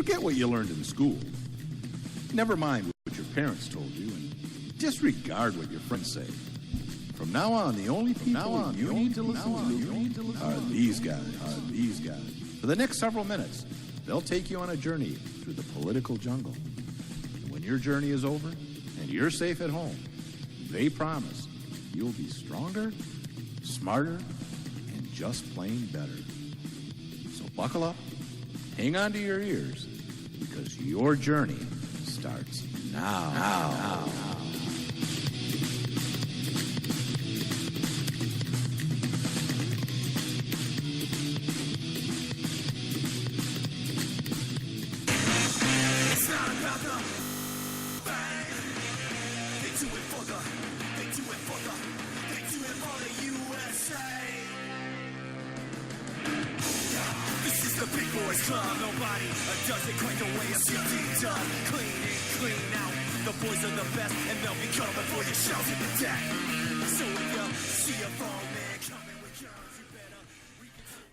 Forget what you learned in school. Never mind what your parents told you, and disregard what your friends say. From now on, the only people you need to listen to are these guys. For the next several minutes, they'll take you on a journey through the political jungle. And when your journey is over and you're safe at home, they promise you'll be stronger, smarter, and just plain better. So buckle up, hang on to your ears, because your journey starts now.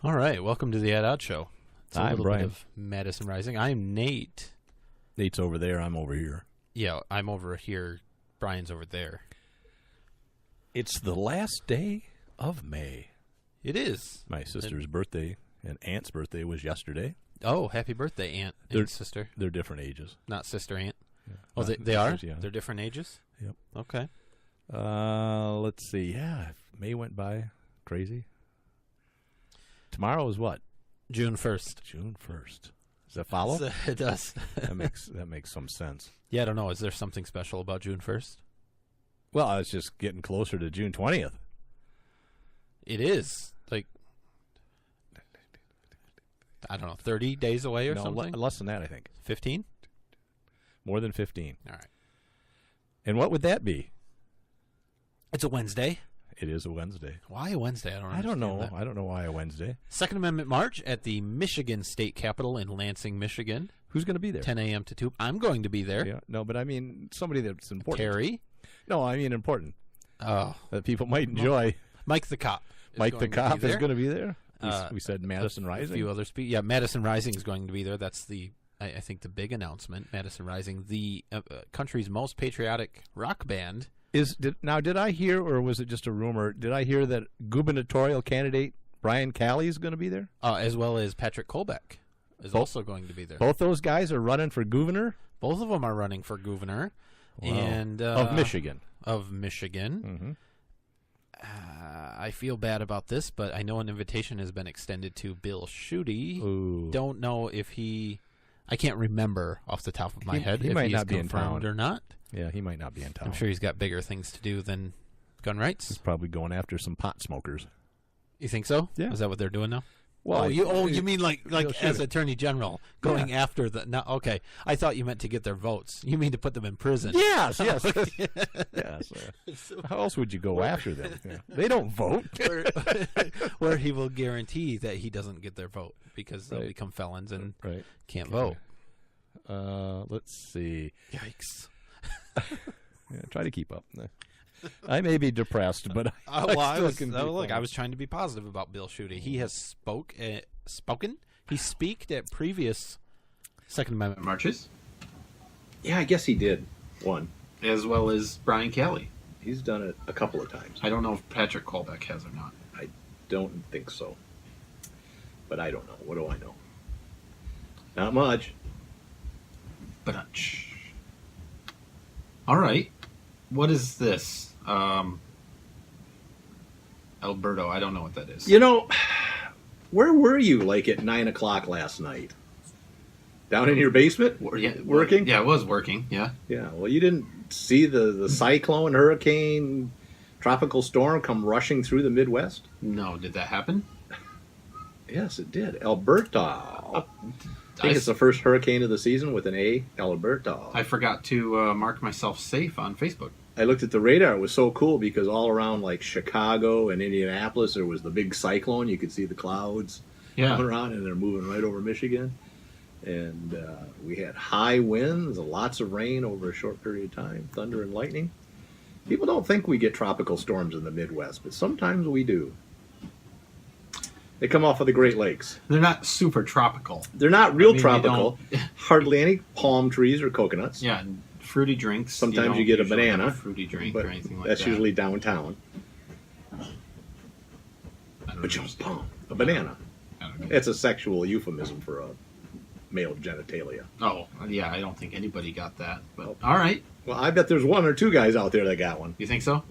All right, welcome to the Ed Out Show. It's a I'm little Brian. bit of Madison Rising. I'm Nate. Nate's over there. I'm over here. Yeah, I'm over here. Brian's over there. It's the last day of May. It is. My sister's birthday and aunt's birthday was yesterday. Oh, happy birthday, aunt and sister. They're different ages. Not sister, aunt. Yeah. Oh, they are? Yeah. They're different ages? Yep. Okay. Let's see. Yeah, May went by crazy. Tomorrow is what? June 1st. June 1st. Does that follow? It does. that makes some sense. Yeah, I don't know. Is there something special about June 1st? Well, it's just getting closer to June 20th. It is. Like, I don't know, 30 days away or something? Less than that, I think. 15? More than 15. All right. And what would that be? It's a Wednesday. It is a Wednesday. Why a Wednesday? I don't know. I don't know why a Wednesday. Second Amendment March at the Michigan State Capitol in Lansing, Michigan. Who's going to be there? 10 a.m. to 2. I'm going to be there. Yeah, no, but I mean somebody that's important. Terry? No, I mean important. Oh. That people might enjoy. Mike the Cop. Mike the Cop is going to be there. We said Madison Rising. A few other Yeah, Madison Rising is going to be there. That's I think the big announcement. Madison Rising, the country's most patriotic rock band. Did I hear, or was it just a rumor? Did I hear that gubernatorial candidate Brian Calley is going to be there? As well as Patrick Colbeck is also going to be there. Both those guys are running for governor? Both of them are running for governor. Wow. And of Michigan. Of Michigan. Mm-hmm. I feel bad about this, but I know an invitation has been extended to Bill Schuette. Ooh. Don't know if I can't remember off the top of my head he if might he's not be in confirmed town or not. Yeah, he might not be in town. I'm sure he's got bigger things to do than gun rights. He's probably going after some pot smokers. You think so? Yeah. Is that what they're doing now? Well, you mean like as Attorney General going after the? No, okay. I thought you meant to get their votes. You mean to put them in prison? Yes. Yes. How else would you go after them? Yeah. They don't vote. Where he will guarantee that he doesn't get their vote because they'll become felons and can't vote. Let's see. Yikes. Yeah, try to keep up. I may be depressed, but I was trying to be positive about Bill Schuette. He has spoken. He speaked at previous Second Amendment marches. Yeah, I guess he did one. As well as Brian Calley. He's done it a couple of times. I don't know if Patrick Colbeck has or not. I don't think so. But I don't know. What do I know? Not much. But all right. What is this? Alberto, I don't know what that is. You know, where were you like at 9 o'clock last night? Down in your basement? Working? Yeah, I was working, yeah. Yeah, well, you didn't see the cyclone, hurricane, tropical storm come rushing through the Midwest? No, did that happen? Yes, it did. Alberto. I think it's the first hurricane of the season with an A, Alberto. I forgot to mark myself safe on Facebook. I looked at the radar. It was so cool because all around like Chicago and Indianapolis, there was the big cyclone. You could see the clouds coming around, and they're moving right over Michigan. And we had high winds, lots of rain over a short period of time, thunder and lightning. People don't think we get tropical storms in the Midwest, but sometimes we do. They come off of the Great Lakes. They're not super tropical. They're not real I mean, tropical. Hardly any palm trees or coconuts. Yeah, and fruity drinks. Sometimes don't you get a usually have banana, fruity drink but or anything like that's that. usually downtown. I don't But you understand. a banana. I don't know. It's a sexual euphemism for a male genitalia. Oh, yeah, I don't think anybody got that. But all right, Well, I bet there's one or two guys out there that got one. you think so?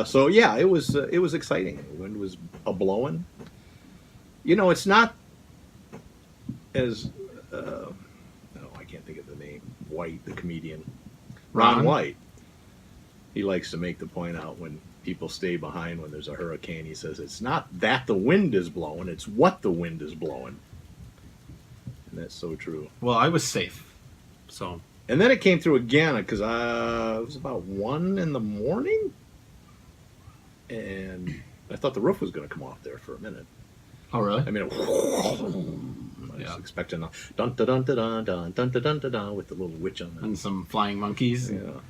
So yeah, it was exciting. The wind was a blowing. You know, it's not as oh, I can't think of the name. White, the comedian, Ron White. He likes to make the point out when people stay behind when there's a hurricane. He says it's not that the wind is blowing; it's what the wind is blowing. And that's so true. Well, I was safe, so And then it came through again because it was about 1 in the morning, and I thought the roof was going to come off there for a minute. oh really? I mean, I was Yeah. expecting a dun dun dun dun dun dun dun dun dun with the little witch on And some flying monkeys it. Yeah,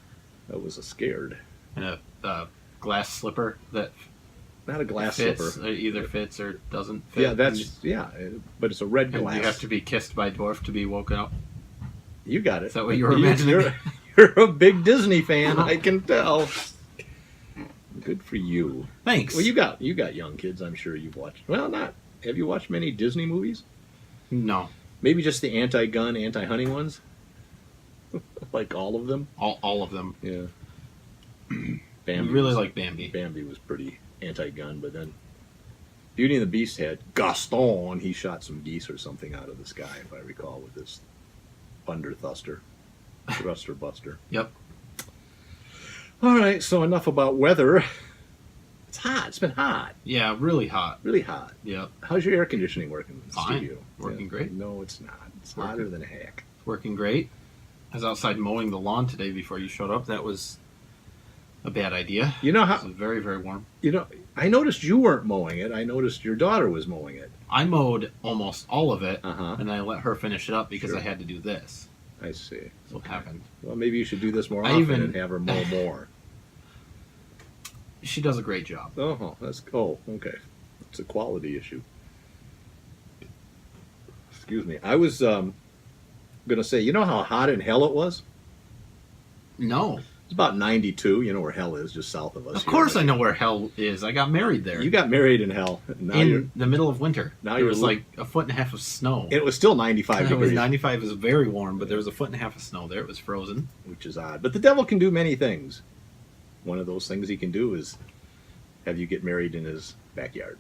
I was scared. and a glass slipper that Not a glass fits, slipper. either fits or doesn't fit. Yeah, but it's a red And glass. you have to be kissed by a dwarf to be woken up. You got it. Is that what you were imagining? You're a big Disney fan, I can tell. Good for you. Thanks. Well, you got young kids. I'm sure you've watched. Well, not. Have you watched many Disney movies? No, Maybe just the anti-gun, anti-hunting ones. Like all of them. all of them. Yeah. I Bambi really was- like Bambi. Bambi was pretty anti-gun, but then Beauty and the Beast had Gaston. He shot some geese or something out of the sky, if I recall, with this thunder thruster buster. Yep. All right, so enough about weather. It's hot. It's been hot. Yeah, really hot. Really hot. Yep. How's your air conditioning working in the Fine. studio? Working great. No, it's not. It's Working. hotter than heck. Working great. I was outside mowing the lawn today before you showed up. That was a bad idea. You know It how? was very, very warm. You know, I noticed you weren't mowing it. I noticed your daughter was mowing it. I mowed almost all of it, Uh-huh. and I let her finish it up because Sure. I had to do this. I see. That's what happened. Well, maybe you should do this more I often even- and have her mow more. She does a great job. Okay. It's a quality issue. Excuse me. I was gonna say, you know how hot in hell it was? No. It's about 92. You know where hell is, just south of us. Of here. course I know where hell is. I got married there. You got married in hell. Now you're, in the middle of winter. now there you're was li- like a foot and a half of snow. it was still 95 It was degrees, 95 is very warm, but there was a foot and a half of snow there. It was frozen. which is odd. But the devil can do many things. One of those things he can do is have you get married in his backyard.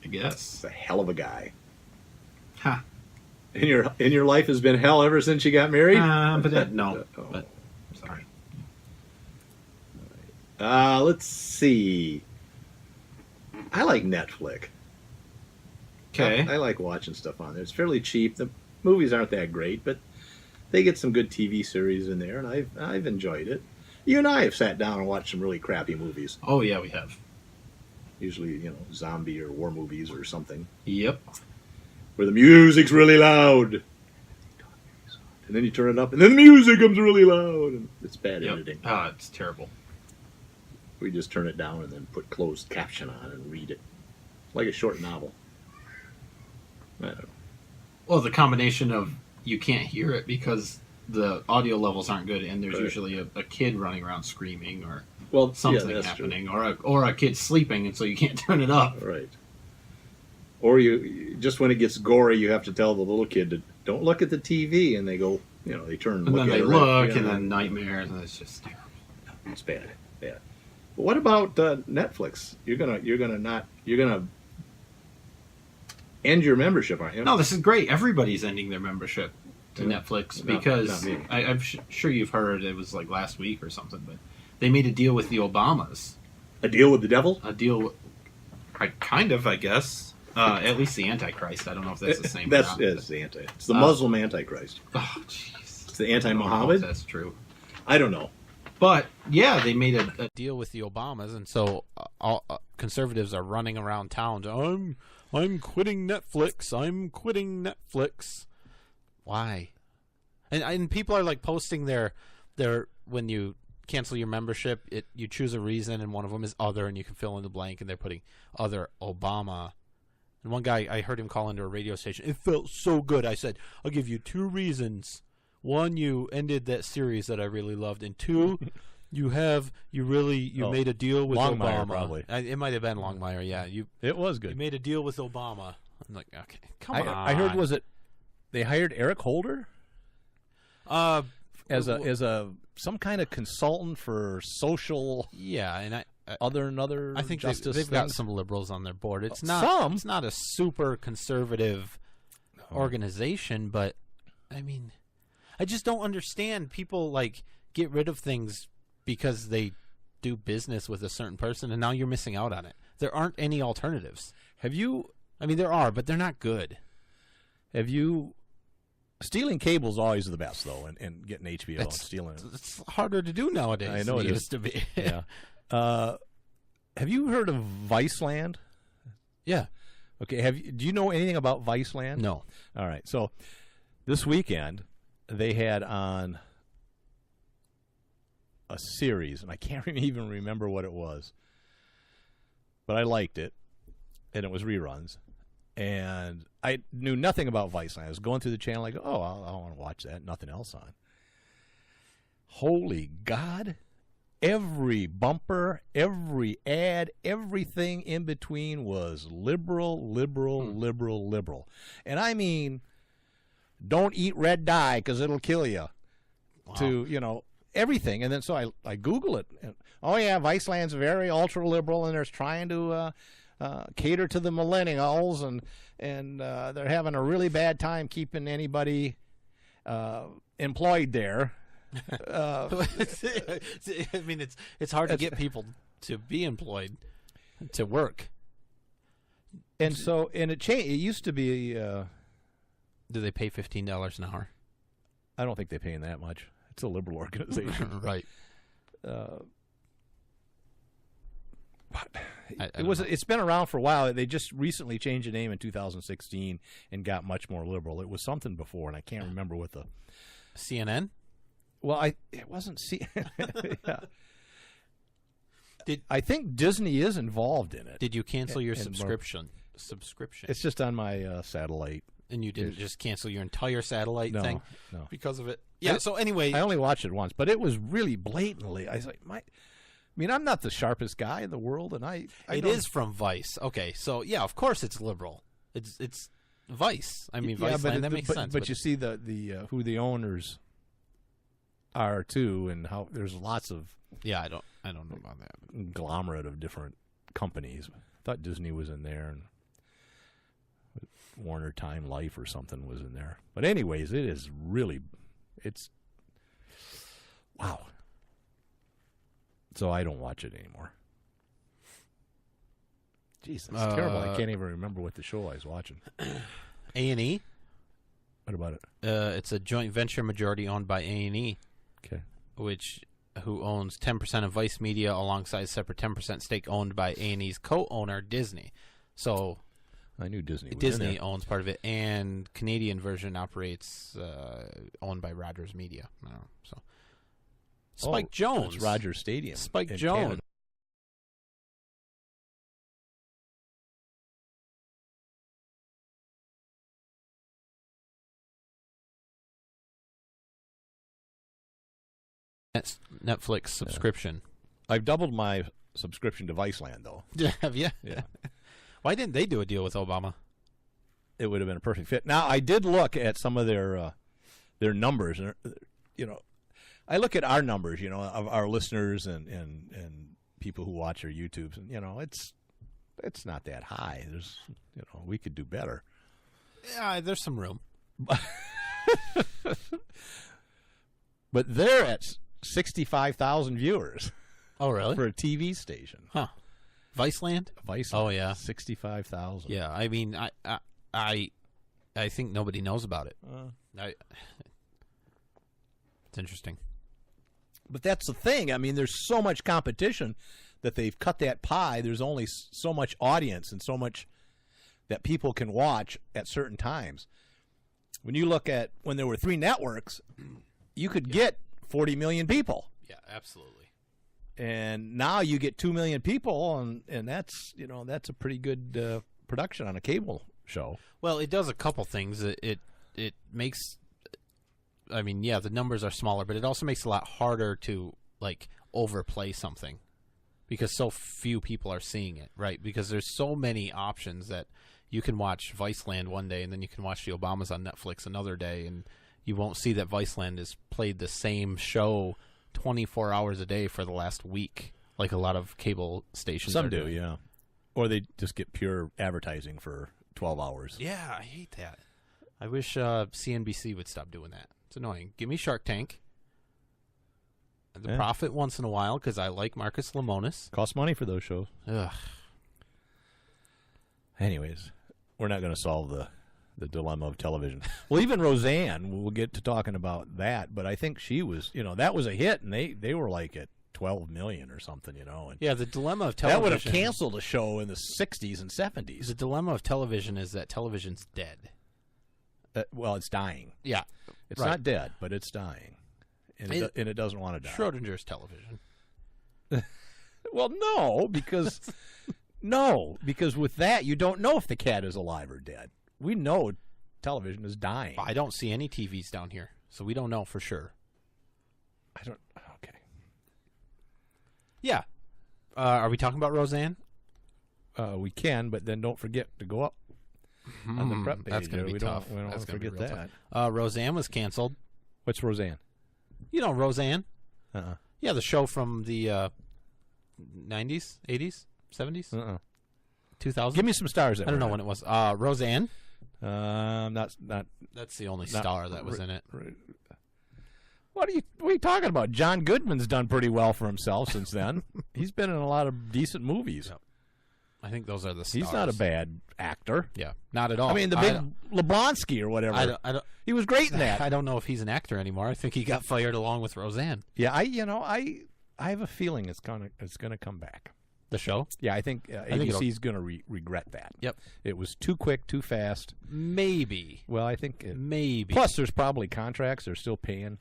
I guess. It's a hell of a guy. Ha. And your life has been hell ever since you got married? No. Oh. But sorry. Let's see. I like Netflix. Okay. I like watching stuff on there. It's fairly cheap. The movies aren't that great, but they get some good TV series in there, and I've enjoyed it. You and I have sat down and watched some really crappy movies. Oh yeah, we have. Usually, zombie or war movies or something, Yep. where the music's really loud. And then you turn it up, and then the music comes really loud. And it's bad Yep. editing. It's terrible. We just turn it down and then put closed caption on and read it. Like a short novel. I don't know. Well, the combination of you can't hear it because the audio levels aren't good, and there's Right. usually a kid running around screaming or Well, something yeah, that's happening, or a kid sleeping, and so you can't turn it up. True. Right. Or you just when it gets gory, you have to tell the little kid to don't look at the TV, and they go, they turn and And look then at they it, look, yeah, and then nightmares, and it's just terrible. it's bad. But what about Netflix? You're gonna end your membership, aren't you? No, this is great. Everybody's ending their membership to Yeah. Netflix Not because me. I'm sure you've heard it was like last week or something, but they made a deal with the Obamas. A deal with the devil? A deal, I guess. At least the Antichrist. I don't know if that's the same. or That's not, it's but- the anti. It's the Muslim Antichrist. Oh, jeez. It's the I don't know if anti-Muhammad. That's true. I don't know. But yeah, they made a Deal with the Obamas, and so all conservatives are running around town. I'm quitting Netflix. I'm quitting Netflix. Why? And people are like posting their when you cancel your membership, you choose a reason, and one of them is other, and you can fill in the blank, and they're putting other Obama And one guy, I heard him call into a radio station. It felt so good. I said, I'll give you 2 reasons. 1, you ended that series that I really loved, and 2, you made a deal with Longmire, Obama. probably. It might have been Longmire. Yeah, It was you good. made a deal with Obama. I'm like, okay, come on. I heard they hired Eric Holder as some kind of consultant for social yeah, and I other think justice. they've got things. some liberals on their board. It's not Some. It's not a super conservative organization, but I mean, I just don't understand people like get rid of things because they do business with a certain person, and now you're missing out on it. There aren't any alternatives. Have you? I mean, there are, but they're not good. Have you? Stealing cable's always the best though, and getting HBO and stealing it. It's harder to do nowadays. I know than it it is. used to be. Yeah. Have you heard of Viceland? Yeah. Okay. Do you know anything about Viceland? No. All right. So this weekend they had on a series, and I can't even remember what it was, but I liked it, and it was reruns. And I knew nothing about Viceland. I was going through the channel. I go, oh, I want to watch that. Nothing else on. Holy God. Every bumper, every ad, everything in between was liberal. And I mean, don't eat red dye because it'll kill you. Wow. To, everything. And then so I Google it. And, oh, yeah, Viceland's very ultra-liberal, and they're trying to cater to the millennials, and they're having a really bad time keeping anybody employed there. I mean, it's hard to get people to be employed, to work. And so, and it changed. It used to be. Do they pay $15 an hour? I don't think they're paying that much. It's a liberal organization, Right. But I it don't was. know. It's been around for a while. They just recently changed the name in 2016 and got much more liberal. It was something before, and I can't remember what the. CNN? Well, it wasn't. Yeah. Did I think Disney is involved in it? Did you cancel your And subscription? It's just on my satellite. And you didn't just cancel your entire satellite No, thing no. because of it? Yeah. So anyway, I only watched it once, but it was really blatantly. I was like, I'm not the sharpest guy in the world, and I it don't- is from Vice. Okay, so yeah, of course it's liberal. It's Vice. I mean, Yeah, Viceland. That makes sense. But you see the who the owners are too, and how there's lots of yeah, I don't know about that. conglomerate of different companies. I thought Disney was in there, and Warner Time Life or something was in there. But anyways, it's wow. So I don't watch it anymore. Jeez, that's terrible. I can't even remember what the show I was watching. A&E. What about it? It's a joint venture majority owned by A&E, Okay. who owns 10% of Vice Media alongside separate 10% stake owned by A&E's co-owner Disney. So I knew Disney was in Disney there. owns part of it, and Canadian version operates owned by Rogers Media. I don't know, so Spike Jones. It's Rogers Stadium. Spike in Jones. Canada. Netflix subscription. I've doubled my subscription to Viceland, though. Have you? Yeah. Why didn't they do a deal with Obama? It would have been a perfect fit. Now, I did look at some of their numbers, and I look at our numbers, of our listeners and people who watch our YouTubes, and it's not that high. There's, we could do better. Yeah, there's some room. But they're at 65,000 viewers Oh, really? for a TV station. Huh? Viceland? Vice. Oh, yeah. 65,000. Yeah. I mean, I think nobody knows about it. It's interesting. But that's the thing. I mean, there's so much competition that they've cut that pie. There's only so much audience and so much that people can watch at certain times. When you look at when there were 3 networks, you could get 40 million people. Yeah, absolutely. And now you get 2 million people, and that's that's a pretty good production on a cable show. Well, it does a couple things. It makes, I mean, yeah, the numbers are smaller, but it also makes it a lot harder to like overplay something because so few people are seeing it, right? Because there's so many options that you can watch Viceland one day and then you can watch the Obamas on Netflix another day, and you won't see that Viceland has played the same show 24 hours a day for the last week, like a lot of cable stations. Some are do, doing. yeah. Or they just get pure advertising for 12 hours. Yeah, I hate that. I wish CNBC would stop doing that. It's annoying. Give me Shark Tank. The Profit once in a while because I like Marcus Lemonis. Costs money for those shows. Ugh. Anyways, we're not going to solve the dilemma of television. Well, even Roseanne, we'll get to talking about that, but I think she was, that was a hit, and they were like at 12 million or something, And Yeah, the dilemma of that television. would have canceled a show in the 60s and 70s. The dilemma of television is that television's dead. Well, it's dying. Yeah. It's right. not dead, but it's dying. And it doesn't want to die. Schrodinger's television. Well, no, because with that you don't know if the cat is alive or dead. We know television is dying. I don't see any TVs down here, so we don't know for sure. Okay. Yeah. Are we talking about Roseanne? We can, but then don't forget to go up on the prep page. That's going to be tough. We don't want to forget that. Roseanne was canceled. What's Roseanne? You know Roseanne? Uh-uh. Yeah, the show from the 90s, 80s, 70s, Uh-uh. 2000s. Give me some stars. I don't know when it was. Roseanne. Not. That's the only star that was in it. What are you talking about? John Goodman's done pretty well for himself since then. He's been in a lot of decent movies. Yep. I think those are the stars. He's not a bad actor. Yeah, not at all. I mean, the big Leblonsky or whatever. I don't. He was great in that. I don't know if he's an actor anymore. I think he got fired along with Roseanne. Yeah, I have a feeling it's gonna come back. The show? Yeah, I think ABC's going to regret that. Yep. It was too quick, too fast. Maybe. Well, I think maybe. Plus, there's probably contracts they're still paying.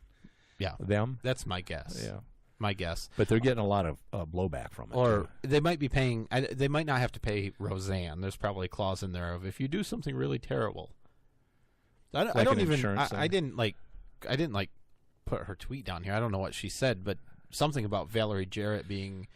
Yeah. Them. That's my guess. Yeah. My guess. But they're getting a lot of blowback from it. Or too. they might be paying. They might not have to pay Roseanne. There's probably a clause in there of if you do something really terrible. I don't even. I didn't put her tweet down here. I don't know what she said, but something about Valerie Jarrett being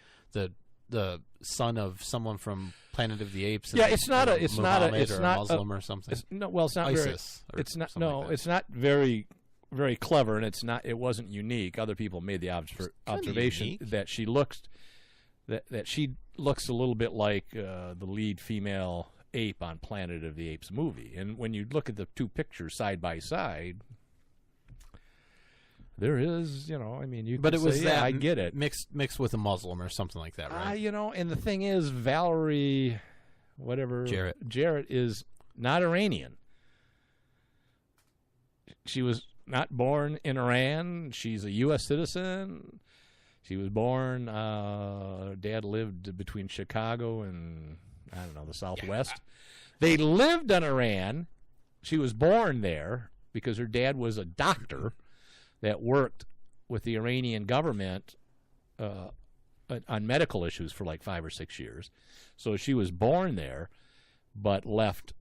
the son of someone from Planet of the Apes. Yeah, it's not a Muslim or something. It's not ISIS. It's not. No, like it's not very, very clever, and it wasn't unique. Other people made the observation unique. that she looks a little bit like the lead female ape on Planet of the Apes movie. And when you look at the two pictures side by side, there is, you but could it was say, that I get it. Mixed with a Muslim or something like that, right? And the thing is, Valerie, Jarrett is not Iranian. She was not born in Iran. She's a U.S. citizen. She was born, Dad lived between Chicago and, I don't know, the Southwest. Yeah. They lived in Iran. She was born there because her dad was a doctor that worked with the Iranian government on medical issues for like 5 or 6 years. So she was born there, but left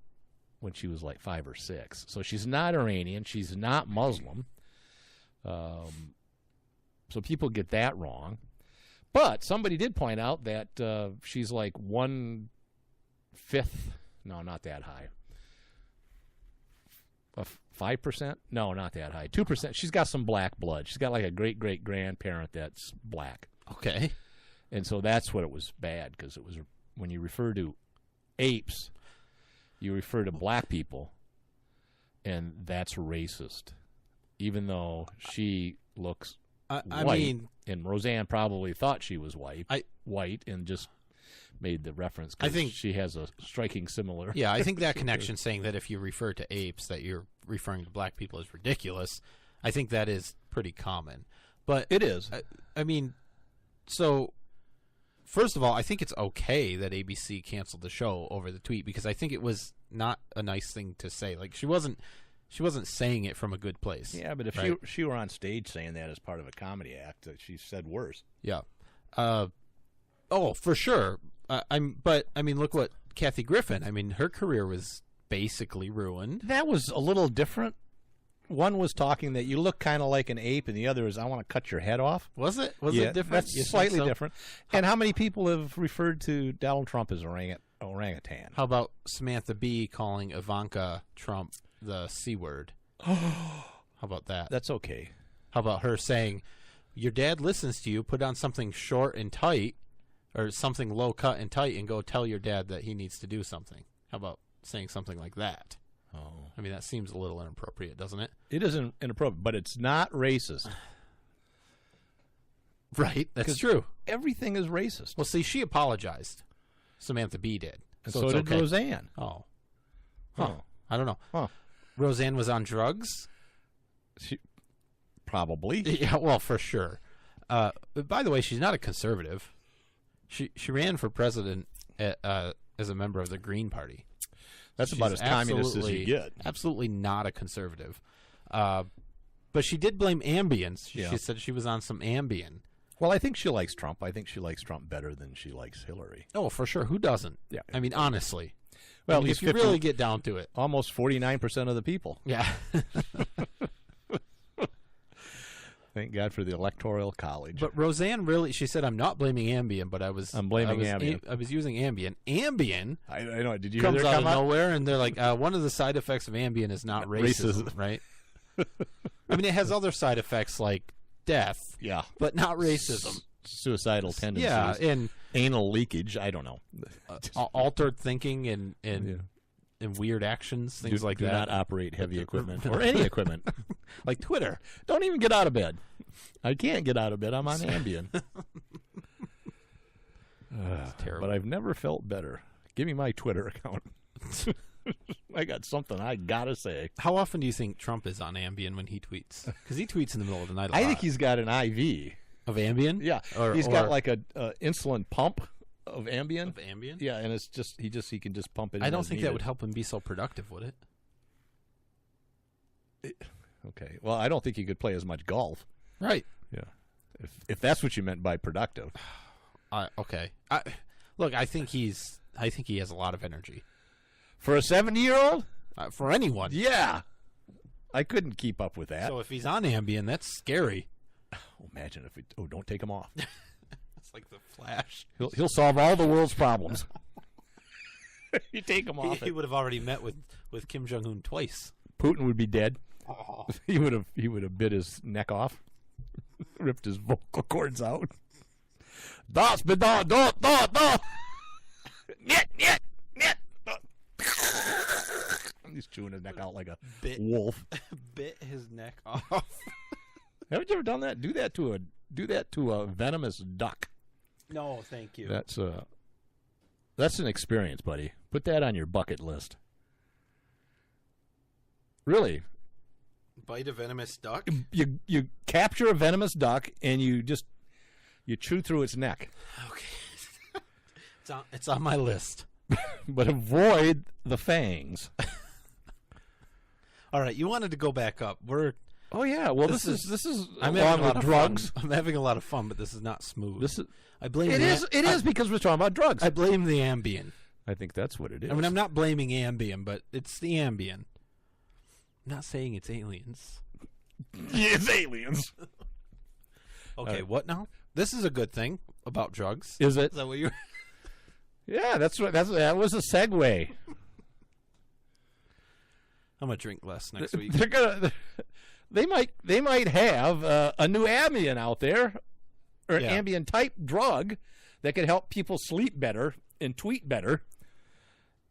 when she was like 5 or 6. So she's not Iranian. She's not Muslim. So people get that wrong. But somebody did point out that she's like 1/5. No, not that high. 5%? No, not that high. 2%. She's got some black blood. She's got like a great-great-grandparent that's black. Okay. And so that's what it was bad, because it was when you refer to apes, you refer to black people, and that's racist. Even though she looks I white, mean, and Roseanne probably thought she was white, and just made the reference because I think she has a striking similar. Yeah, I think that connection saying that if you refer to apes that you're referring to black people is ridiculous. I think that is pretty common. But it is. I mean, so first of all, I think it's okay that ABC canceled the show over the tweet because I think it was not a nice thing to say. Like she wasn't saying it from a good place. Yeah, but if she were on stage saying that as part of a comedy act, she said worse. Yeah. Oh, for sure. But I mean, look what Kathy Griffin, I mean, her career was basically ruined. That was a little different. One was talking that you look kind of like an ape, and the other is I want to cut your head off. Was it? Was Yeah, it different? You That's think slightly so? different. And how many people have referred to Donald Trump as orangutan? How about Samantha Bee calling Ivanka Trump the C word? How about that? That's okay. How about her saying, your dad listens to you, put on something short and tight, or something low cut and tight, and go tell your dad that he needs to do something? How about saying something like that? Oh, I mean, that seems a little inappropriate, doesn't it? it isn't inappropriate, but it's not racist. Right, that's 'Cause true. Everything is racist. Well, see, she apologized. Samantha Bee did. And so so it's did okay. Roseanne. Oh. Huh. Oh. I don't know. Huh. Roseanne was on drugs? Probably. Yeah, well, for sure. But by the way, she's not a conservative. She ran for president as a member of the Green Party. That's about as communist as you get. Absolutely not a conservative. But she did blame Ambien. Yeah. She said she was on some Ambien. Well, I think she likes Trump. I think she likes Trump better than she likes Hillary. Oh, for sure. Who doesn't? Yeah. I mean, honestly. Well, I mean, at least if you 50 really get down to it. Almost 49% of the people. Yeah. Thank God for the Electoral College. But Roseanne really, she said, I'm not blaming Ambien, but I'm blaming Ambien. I was using Ambien. Ambien I know. Did you hear comes that out come of out? nowhere, and they're like, one of the side effects of Ambien is not racism, Racism. right? I mean, it has other side effects like death, Yeah. but not racism. Suicidal tendencies. Yeah, and Anal leakage. I don't know. altered thinking and Yeah. and weird actions, things do, like do that. not operate heavy equipment or any equipment. Like Twitter. Don't even get out of bed. I can't get out of bed. I'm on Ambien. Terrible. But I've never felt better. Give me my Twitter account. I got something I gotta say. How often do you think Trump is on Ambien when he tweets? Because he tweets in the middle of the night a I lot. think he's got an IV. Of Ambien? Yeah, Or, he's got or- like a insulin pump of Ambien. Of Ambien? Yeah, and it's just he can just pump it. I in don't as think needed. that would help him be so productive, would it? Okay, well, I don't think he could play as much golf. Right. Yeah, if that's what you meant by productive. Okay. Look, I think he has a lot of energy For a 70-year-old? for anyone. Yeah. I couldn't keep up with that. So if he's on Ambien, that's scary. Imagine if don't take him off. It's like the Flash. He'll solve all the world's problems. You take him off. He would have already met with Kim Jong Un twice. Putin would be dead. He would have bit his neck off, ripped his vocal cords out. Das bedeutet da. Niet. He's chewing his neck out like a wolf. Bit his neck off. Haven't you ever done that? Do that to a venomous duck. No, thank you. That's an experience, buddy. Put that on your bucket list. Really, Bite a venomous duck? you capture a venomous duck and you chew through its neck, Okay. It's on my list. but avoid the fangs. All right, you wanted to go back up. Oh yeah, well This this is I'm along having a lot with of drugs. fun. I'm having a lot of fun, but this is not smooth. This is I blame it is because we're talking about drugs. I blame the Ambien. I think that's what it is. I mean, I'm not blaming Ambien, but it's the Ambien. I'm not saying it's aliens. it's aliens. Okay, what now? This is a good thing about drugs. Is it? Is that what you? Yeah, that was a segue. I'm gonna drink less next week. They might have a new Ambien out there, or an Yeah. Ambien type drug that could help people sleep better and tweet better,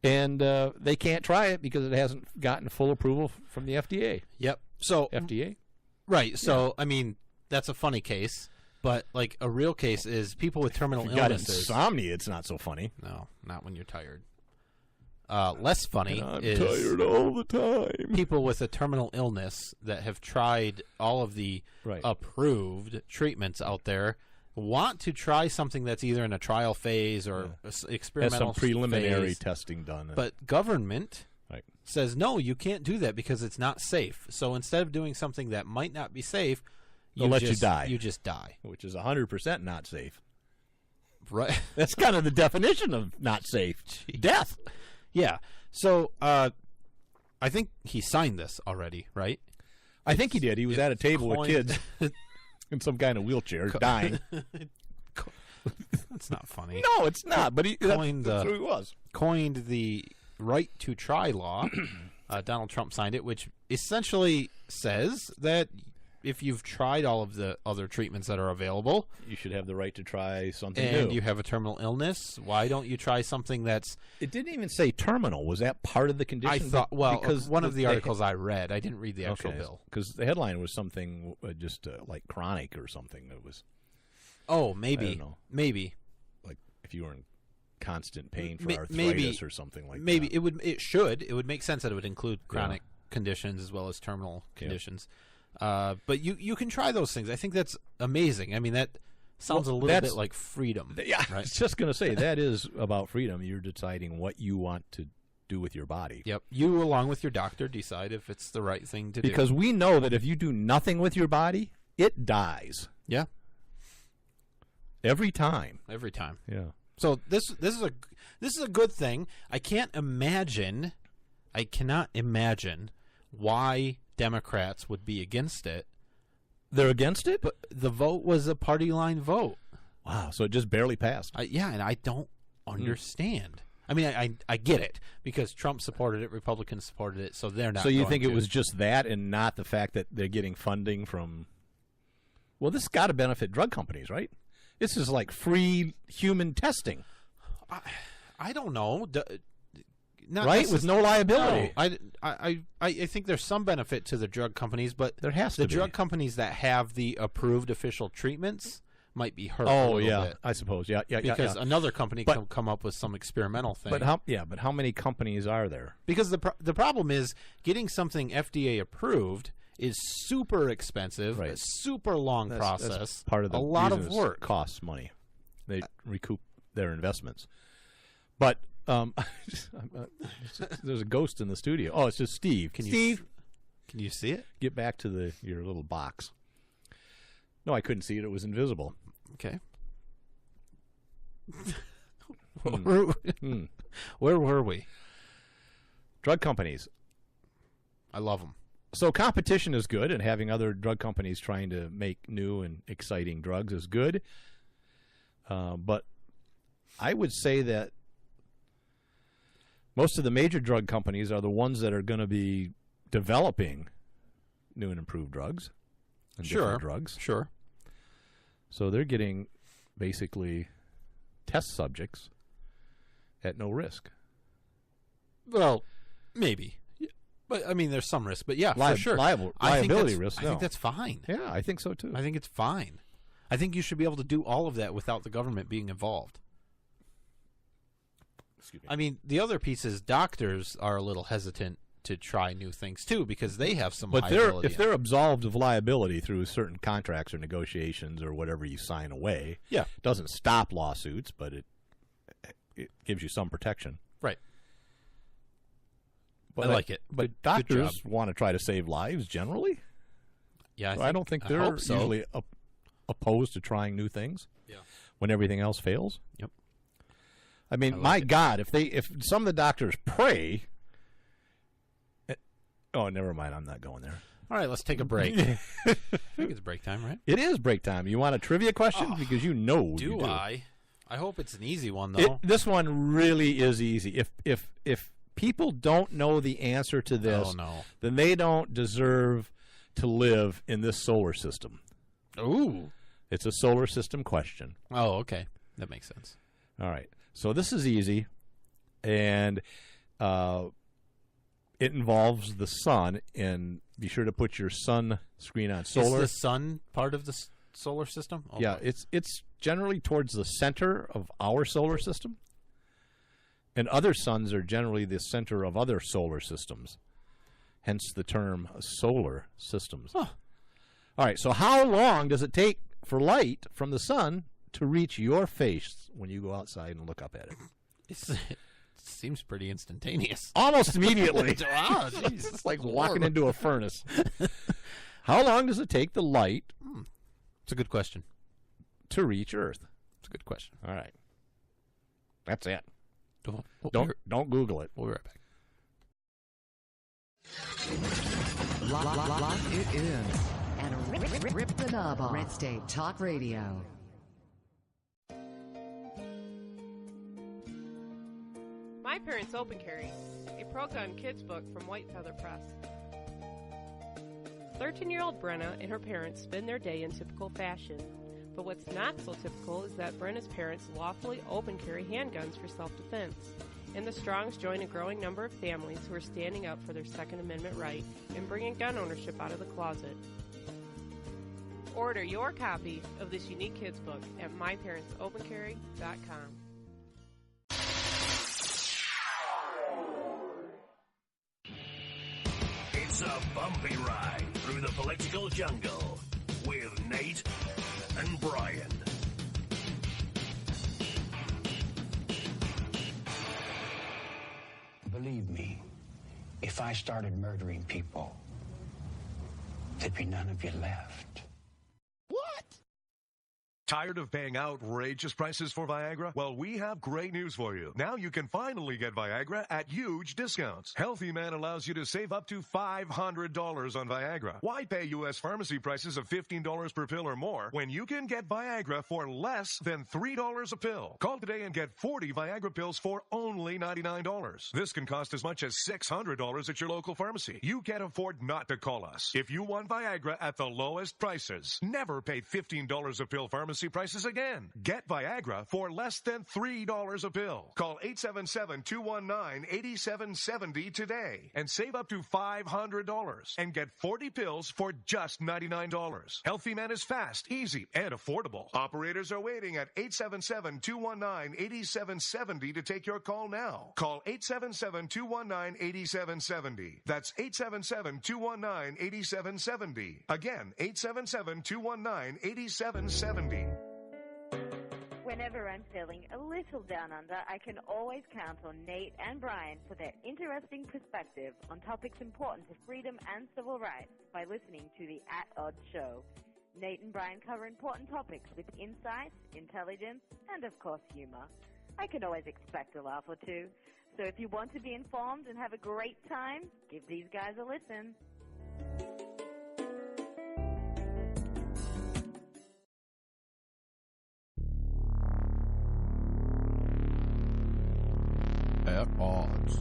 and they can't try it because it hasn't gotten full approval from the FDA. Yep. So FDA. right. So I mean, that's a funny case, but like a real case is people with terminal If you got illnesses. insomnia, it's not so funny. No, not when you're tired. Less funny I'm is tired all the time. people with a terminal illness that have tried all of the Right. approved treatments out there want to try something that's either in a trial phase or Has experimental some preliminary phase, testing done. but government Right. says no, you can't do that because it's not safe. So instead of doing something that might not be safe, They'll let you die. You just die. Which is 100% not safe. Right. That's kind of the definition of not safe. Death. Yeah. So I think he signed this already, right? I think he did. He was at a table with kids in some kind of wheelchair, dying. That's not funny. No, it's not. But that's who he was. Coined the right to try law. Donald Trump signed it, which essentially says that if you've tried all of the other treatments that are available, you should have the right to try something and new. you have a terminal illness, why don't you try something that's... It didn't even say terminal. Was that part of the condition? I thought, well, because one of the articles I read, I didn't read the actual bill. Because the headline was something just like chronic or something. It was... Oh, maybe. I don't know. Maybe. Like if you were in constant pain for arthritis maybe, or something like maybe that. It would make sense that it would include chronic conditions as well as terminal conditions. But you can try those things. I think that's amazing. I mean, that sounds a little bit like freedom. Yeah, right? I was just going to say, that is about freedom. You're deciding what you want to do with your body. Yep. You, along with your doctor, decide if it's the right thing to do. Because we know that if you do nothing with your body, it dies. Yeah. Every time. Every time. Yeah. So this is a good thing. I cannot imagine why Democrats would be against it. They're against it? But the vote was a party line vote. Wow, so it just barely passed. And I don't understand. I mean, I get it because Trump supported it, Republicans supported it, so they're not. So you going think to. it was just that and not the fact that they're getting funding from... Well, this has got to benefit drug companies, right? This is like free human testing. I don't know. Not right? With no liability. No, I think there's some benefit to the drug companies, but there has to be. The drug companies that have the approved official treatments might be hurt. Oh, a little bit. I suppose. Yeah. Because another company can come up with some experimental thing. But how many companies are there? Because the problem is getting something FDA approved is super expensive, a super long process. That's part of the a lot of work. Costs money. They recoup their investments. But there's a ghost in the studio. Oh, it's just Steve. Steve, can you see it? Get back to your little box. No, I couldn't see it. It was invisible. Okay. Where were we? Drug companies. I love them. So competition is good, and having other drug companies trying to make new and exciting drugs is good. But I would say that most of the major drug companies are the ones that are going to be developing new and improved drugs and different drugs. Sure. So they're getting basically test subjects at no risk. Well, maybe. But I mean, there's some risk. But yeah, for sure. Liability risk. I think that's fine. Yeah, I think so too. I think it's fine. I think you should be able to do all of that without the government being involved. Excuse me. I mean, the other piece is doctors are a little hesitant to try new things too because they have some liability. But if they're absolved of liability through certain contracts or negotiations or whatever you sign away, it doesn't stop lawsuits, but it gives you some protection. Right. But I like it. But doctors want to try to save lives generally. Yeah, I don't think they're usually opposed to trying new things. Yeah. When everything else fails. Yep. I mean, my God, if some of the doctors pray. Oh, never mind. I'm not going there. All right, let's take a break. I think it's break time, right? It is break time. You want a trivia question? Because you know you do. I hope it's an easy one, though. This one really is easy. If people don't know the answer to this, then they don't deserve to live in this solar system. Ooh. It's a solar system question. Oh, okay. That makes sense. All right. So this is easy, and it involves the sun, and be sure to put your sun screen on. Solar. Is the sun part of the solar system? Okay. Yeah, it's generally towards the center of our solar system, and other suns are generally the center of other solar systems, hence the term solar systems. Huh. All right, so how long does it take for light from the sun to reach your face when you go outside and look up at it? It seems pretty instantaneous. Almost immediately. Wow, geez, it's like walking into a furnace. How long does it take the light It's a good question. to reach Earth? It's a good question. All right. That's it. Don't Google it. We'll be right back. Lock it in and rip the knob off. Red State Talk Radio. My Parents Open Carry, a pro-gun kids book from White Feather Press. 13-year-old Brenna and her parents spend their day in typical fashion. But what's not so typical is that Brenna's parents lawfully open carry handguns for self-defense. And the Strongs join a growing number of families who are standing up for their Second Amendment right and bringing gun ownership out of the closet. Order your copy of this unique kids book at myparentsopencarry.com. It's a bumpy ride through the political jungle with Nate and Brian. Believe me, if I started murdering people, there'd be none of you left. Tired of paying outrageous prices for Viagra? Well, we have great news for you. Now you can finally get Viagra at huge discounts. Healthy Man allows you to save up to $500 on Viagra. Why pay U.S. pharmacy prices of $15 per pill or more when you can get Viagra for less than $3 a pill? Call today and get 40 Viagra pills for only $99. This can cost as much as $600 at your local pharmacy. You can't afford not to call us. If you want Viagra at the lowest prices, never pay $15 a pill pharmacy prices again. Get Viagra for less than $3 a pill. Call 877-219-8770 today and save up to $500 and get 40 pills for just $99. Healthy Man is fast, easy, and affordable. Operators are waiting at 877-219-8770 to take your call now. Call 877-219-8770. That's 877-219-8770. Again, 877-219-8770. Whenever I'm feeling a little down under, I can always count on Nate and Brian for their interesting perspective on topics important to freedom and civil rights by listening to the At Odds Show. Nate and Brian cover important topics with insight, intelligence, and of course humor. I can always expect a laugh or two. So if you want to be informed and have a great time, give these guys a listen. At odds.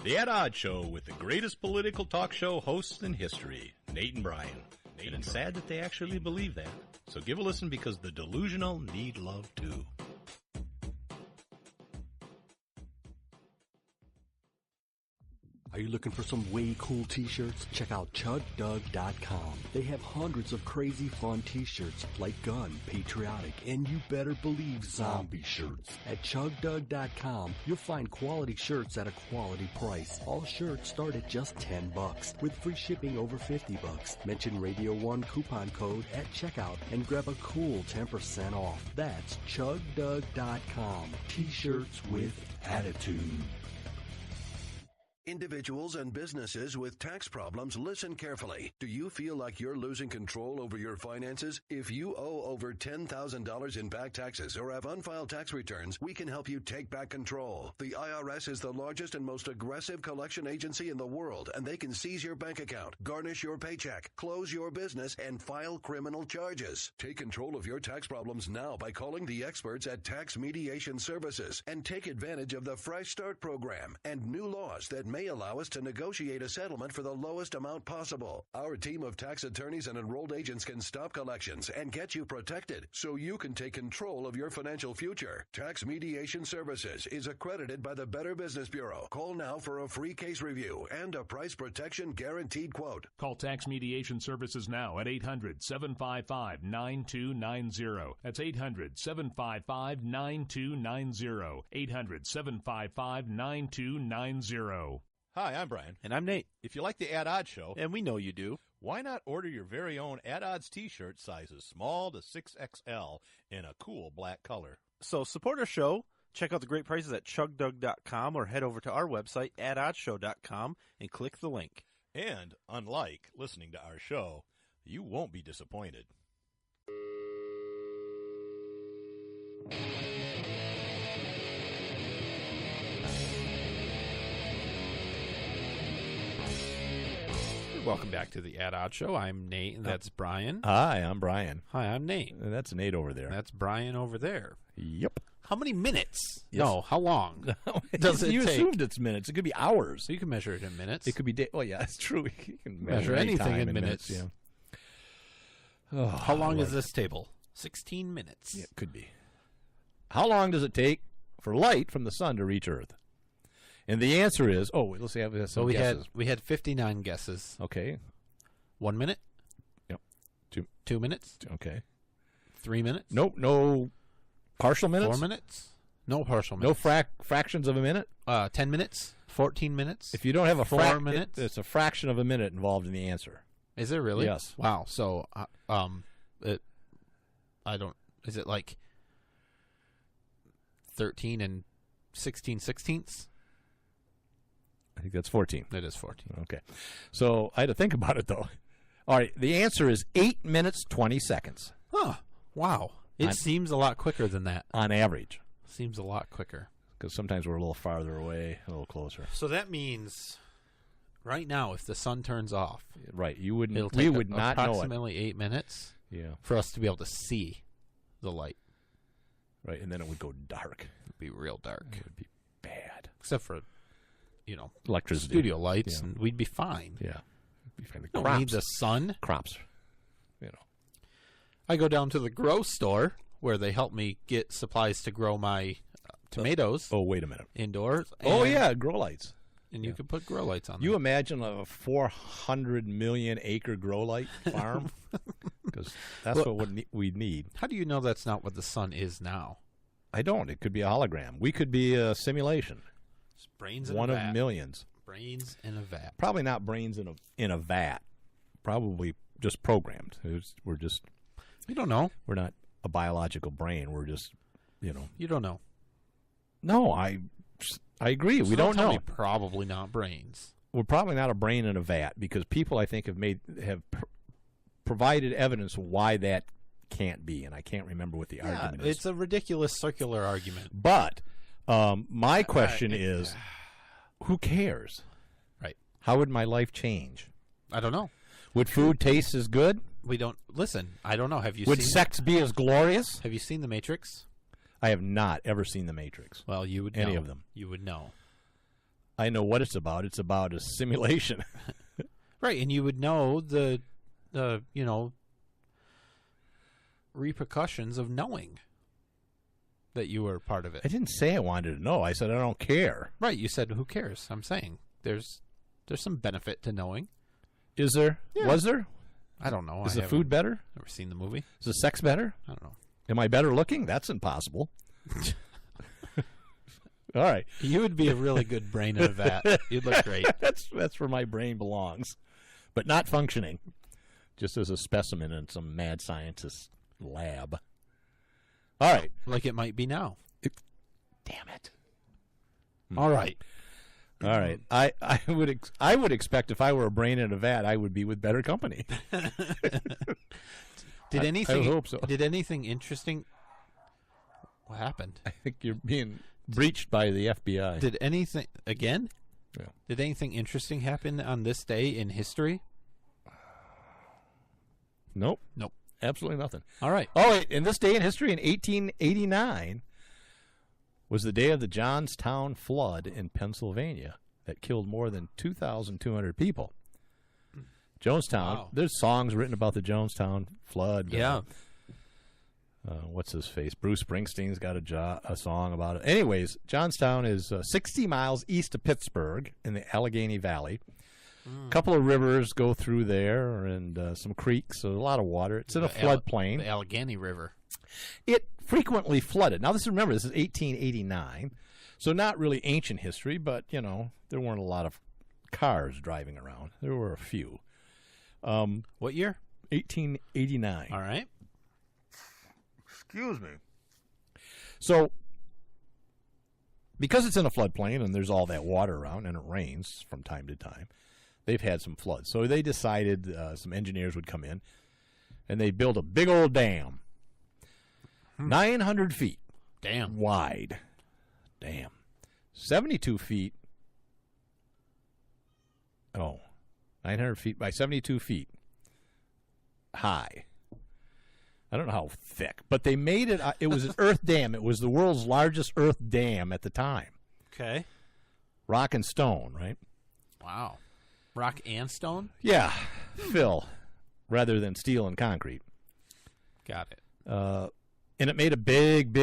The At Odds Show with the greatest political talk show hosts in history, Nate and Brian. And it's sad that they actually believe that. So give a listen because the delusional need love too. Are you looking for some way cool t-shirts? Check out ChugDug.com. They have hundreds of crazy fun t-shirts like gun, patriotic, and you better believe zombie shirts. At ChugDug.com, you'll find quality shirts at a quality price. All shirts start at just $10 with free shipping over $50. Mention Radio 1 coupon code at checkout and grab a cool 10% off. That's ChugDug.com. T-shirts with attitude. Individuals and businesses with tax problems, listen carefully. Do you feel like you're losing control over your finances? If you owe over $10,000 in back taxes or have unfiled tax returns, we can help you take back control. The IRS is the largest and most aggressive collection agency in the world, and they can seize your bank account, garnish your paycheck, close your business, and file criminal charges. Take control of your tax problems now by calling the experts at Tax Mediation Services and take advantage of the Fresh Start program and new laws that may allow us to negotiate a settlement for the lowest amount possible. Our team of tax attorneys and enrolled agents can stop collections and get you protected so you can take control of your financial future. Tax Mediation Services is accredited by the Better Business Bureau. Call now for a free case review and a price protection guaranteed quote. Call Tax Mediation Services now at 800-755-9290. That's 800-755-9290. 800-755-9290. Hi, I'm Brian. And I'm Nate. If you like the At Odds Show, and we know you do, why not order your very own At Odds t-shirt sizes small to 6XL in a cool black color? So support our show, Check out the great prices at chugdug.com or head over to our website at oddshow.com and click the link. And unlike listening to our show, you won't be disappointed. Welcome back to the At Odd Show. I'm Nate, and that's Brian. Hi, I'm Brian. Hi, I'm Nate. And that's Nate over there. That's Brian over there. Yep. How many minutes? Yes. No, how long does it you take? assumed it's minutes. It could be hours. So you can measure it in minutes. It could be well, yeah, it's true. You can measure any anything time in minutes. Yeah. How long is this table? 16 minutes. Yeah, it could be. How long does it take for light from the sun to reach Earth? And the answer is, let's see. So we had 59 guesses. Okay. 1 minute. Yep. 2 minutes. Okay. 3 minutes. Nope. No partial minutes. 4 minutes. No partial minutes. No fractions of a minute. 10 minutes. 14 minutes. If you don't have a 4 minutes, it's a fraction of a minute involved in the answer. Is there really? Yes. Wow. So, is it like 13 and 16 sixteenths? I think that's 14. It is 14. Okay. So I had to think about it, though. All right. The answer is 8 minutes, 20 seconds. Huh. Wow. It seems a lot quicker than that. On average. Seems a lot quicker. Because sometimes we're a little farther away, a little closer. So that means right now, if the sun turns off, right, you wouldn't. It'll take we would not know it. Approximately 8 minutes. Yeah. For us to be able to see the light. Right, and then it would go dark. It would be real dark. It would be bad. Except for, electricity, studio lights, and we'd be fine. Yeah. We'd be fine. Don't need the sun. Crops. I go down to the grow store where they help me get supplies to grow my tomatoes. Oh, wait a minute. Indoors. Oh, yeah, grow lights. And you can put grow lights on You them. imagine a 400 million acre grow light farm? Because that's what we'd need. How do you know that's not what the sun is now? I don't. It could be a hologram. We could be a simulation. It's brains in One a vat. of millions. Brains in a vat. Probably not brains in a vat. Probably just programmed. We're just. You don't know. We're not a biological brain. We're just, You don't know. No, I agree. So we don't tell know. me probably not brains. We're probably not a brain in a vat because people, I think, have provided evidence why that can't be, and I can't remember what the argument is. It's a ridiculous circular argument. But my question is, who cares? Right. How would my life change? I don't know. Would food taste as good? We don't listen. I don't know. Have you? Would seen sex be as glorious? Have you seen The Matrix? I have not ever seen The Matrix. Well, you would any know. of them. You would know. I know what it's about. It's about a simulation. Right, and you would know the repercussions of knowing that you were part of it. I didn't say I wanted to know. I said I don't care. Right, you said who cares? I'm saying there's some benefit to knowing. Is there? Yeah. Was there? I don't know. Is the food better? Never seen the movie. Is the sex better? I don't know. Am I better looking? That's impossible. All right. You would be a really good brain in a vat. You'd look great. That's where my brain belongs, but not functioning, just as a specimen in some mad scientist's lab. All right. Like it might be now. Damn it. All right. All right. I would expect if I were a brain in a vat, I would be with better company. Did anything? I hope so. Did anything interesting? What happened? I think you're being breached by the FBI. Did anything again? Yeah. Did anything interesting happen on this day in history? Nope. Nope. Absolutely nothing. All right. Oh, in this day in history, in 1889, was the day of the Johnstown flood in Pennsylvania that killed more than 2,200 people. Jonestown. Wow. There's songs written about the Jonestown flood. Yeah. What's his face? Bruce Springsteen's got a song about it. Anyways, Johnstown is 60 miles east of Pittsburgh in the Allegheny Valley. A couple of rivers go through there and some creeks, so a lot of water. It's in a floodplain. The Allegheny River. It frequently flooded. Now, remember, this is 1889, so not really ancient history, but, there weren't a lot of cars driving around. There were a few. What year? 1889. All right. Excuse me. So, because it's in a floodplain and there's all that water around and it rains from time to time, they've had some floods. So they decided some engineers would come in and they build a big old dam, 900 feet wide. Damn. 72 feet. 900 feet by 72 feet high. I don't know how thick, but they made it. It was an earth dam. It was the world's largest earth dam at the time. Okay. Rock and stone, right? Wow. Rock and stone? Yeah. Fill, rather than steel and concrete. Got it. And it made a big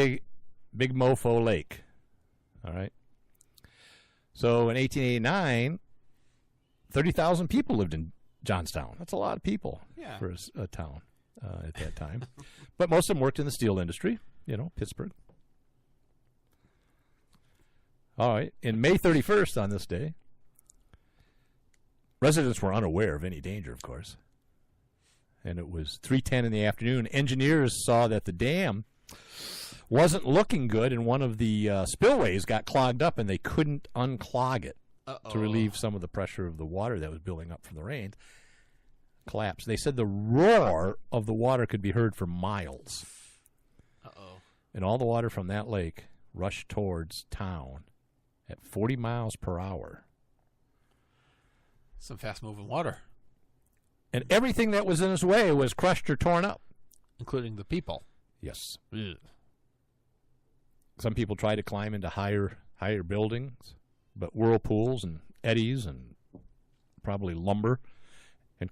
mofo lake. All right. So in 1889, 30,000 people lived in Johnstown. That's a lot of people for a town at that time. But most of them worked in the steel industry, Pittsburgh. All right. In May 31st, on this day, residents were unaware of any danger, of course. And it was 3:10 in the afternoon. Engineers saw that the dam wasn't looking good, and one of the spillways got clogged up, and they couldn't unclog it to relieve some of the pressure of the water that was building up from the rain. Collapsed. They said the roar of the water could be heard for miles. And all the water from that lake rushed towards town at 40 miles per hour. Some fast-moving water. And everything that was in its way was crushed or torn up. Including the people. Yes. Ugh. Some people try to climb into higher buildings, but whirlpools and eddies and probably lumber and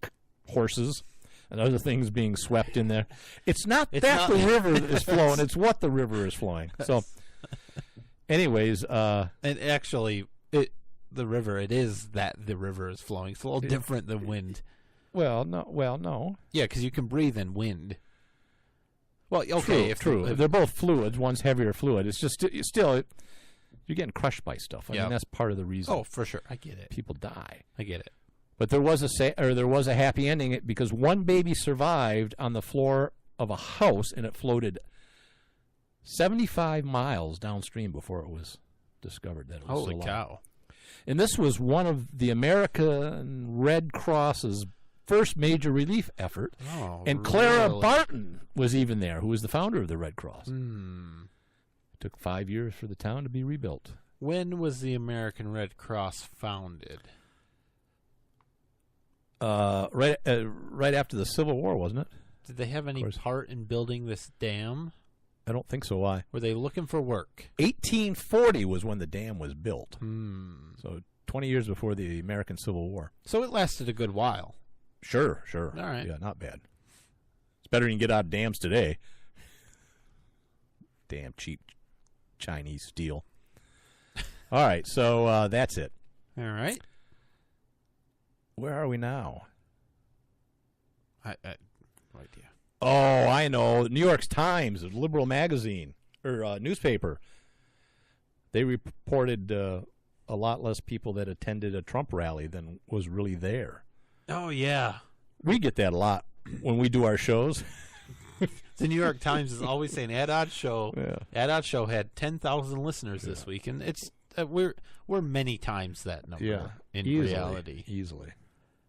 horses and other things being swept in there. It's not the river that is flowing, it's what the river is flowing. So, anyways. And actually, the river is flowing. It's a little different than wind. Well, no. Yeah, because you can breathe in wind. Well, okay, true. They're both fluids. One's heavier fluid. It's just still you're getting crushed by stuff. I mean, that's part of the reason. Oh, for sure, I get it. People die. I get it. But there was a happy ending because one baby survived on the floor of a house, and it floated 75 miles downstream before it was discovered that it was Holy so cow! long. And this was one of the American Red Cross's first major relief effort. Oh, and Clara really? Barton was even there, who was the founder of the Red Cross. Hmm. It took 5 years for the town to be rebuilt. When was the American Red Cross founded? Right after the Civil War, wasn't it? Did they have any part in building this dam? I don't think so. Why? Were they looking for work? 1840 was when the dam was built. So 20 years before the American Civil War. So it lasted a good while. Sure. All right. Yeah, not bad. It's better than you get out of dams today. Damn cheap Chinese steel. All right, so that's it. All right. Where are we now? No idea. Oh, I know. New York Times, a liberal magazine or newspaper. They reported a lot less people that attended a Trump rally than was really there. Oh, yeah. We get that a lot when we do our shows. The New York Times is always saying Ad Odd Show. Yeah. Ad Odd Show had 10,000 listeners this week, and it's we're many times that number in reality. Easily.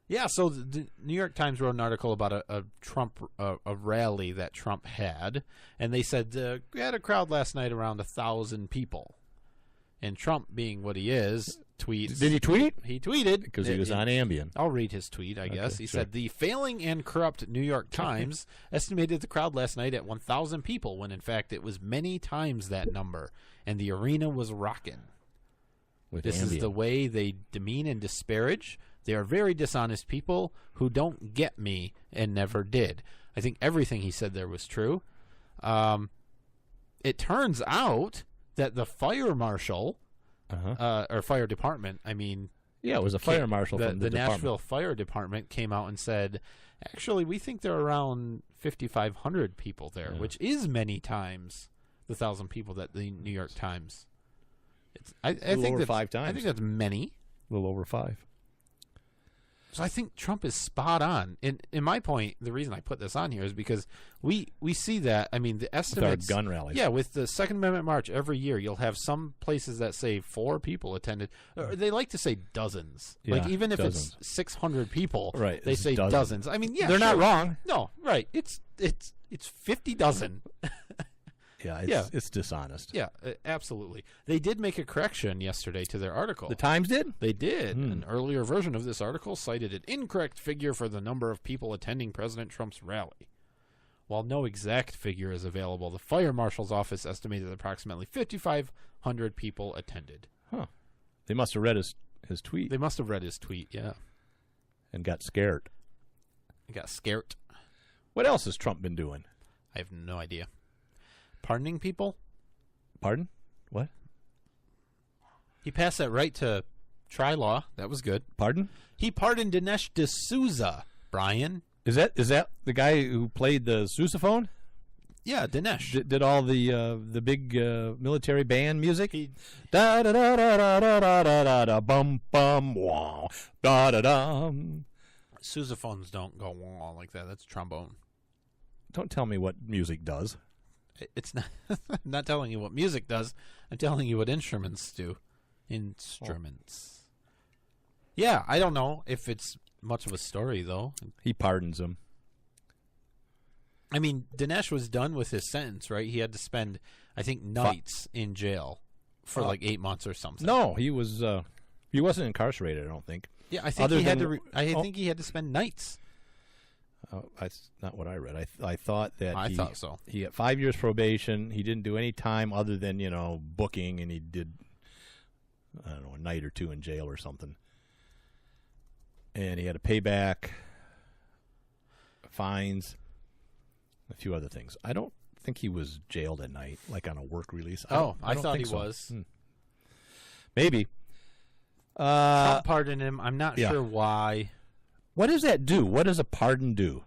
Yeah. So the New York Times wrote an article about a Trump a rally that Trump had, and they said we had a crowd last night around 1,000 people, and Trump, being what he is, tweets. Did he tweet? He tweeted Because he was on Ambien. I'll read his tweet, I guess. He sure. said, the failing and corrupt New York Times estimated the crowd last night at 1,000 people, when in fact it was many times that number, and the arena was rocking. This is the way they demean and disparage. They are very dishonest people who don't get me and never did. I think everything he said there was true. It turns out that the fire marshal... or fire department, I mean... Yeah, it was a fire marshal from the department. Nashville Fire Department came out and said, actually, we think there are around 5,500 people there, which is many times the 1,000 people that the New York Times... I think over that's 5 times. I think that's many. A little over 5. So I think Trump is spot on. In my point, the reason I put this on here is because we see that. I mean, the estimates. With our gun rallies. Yeah, with the Second Amendment march every year, you'll have some places that say 4 people attended. Or they like to say dozens. Yeah, like even if dozens. it's 600 people, Right, they it's say dozens. dozens. I mean, yeah, They're not sure. wrong. No, right. It's 50 dozen. Yeah, it's dishonest. Yeah, absolutely. They did make a correction yesterday to their article. The Times did? They did. An earlier version of this article cited an incorrect figure for the number of people attending President Trump's rally. While no exact figure is available, the fire marshal's office estimated that approximately 5,500 people attended. Huh. They must have read his tweet. They must have read his tweet, yeah. And got scared. Got scared. What else has Trump been doing? I have no idea. Pardoning people? Pardon? What? He passed that right to try law. That was good. Pardon? He pardoned Dinesh D'Souza, Brian. Is that the guy who played the sousaphone? Yeah, Dinesh. Did all the big military band music? Da da da da da da da da da bum bum wah da da dum. Sousaphones don't go wah like that. That's trombone. Don't tell me what music does. It's not. I'm not telling you what music does. I'm telling you what instruments do. Instruments. Yeah, I don't know if it's much of a story though. He pardons him. I mean, Dinesh was done with his sentence, right? He had to spend, I think, nights in jail for like 8 months or something. No, he was. He wasn't incarcerated. I don't think. Yeah, I think he had to. I think he had to spend nights. That's not what I read. I thought that I thought so. He got 5 years probation. He didn't do any time other than booking, and he did I don't know a night or two in jail or something. And he had to pay back fines, a few other things. I don't think he was jailed at night, like on a work release. I don't thought think he so. was. Maybe. Trump pardoned him. I'm not sure why. What does that do? What does a pardon do?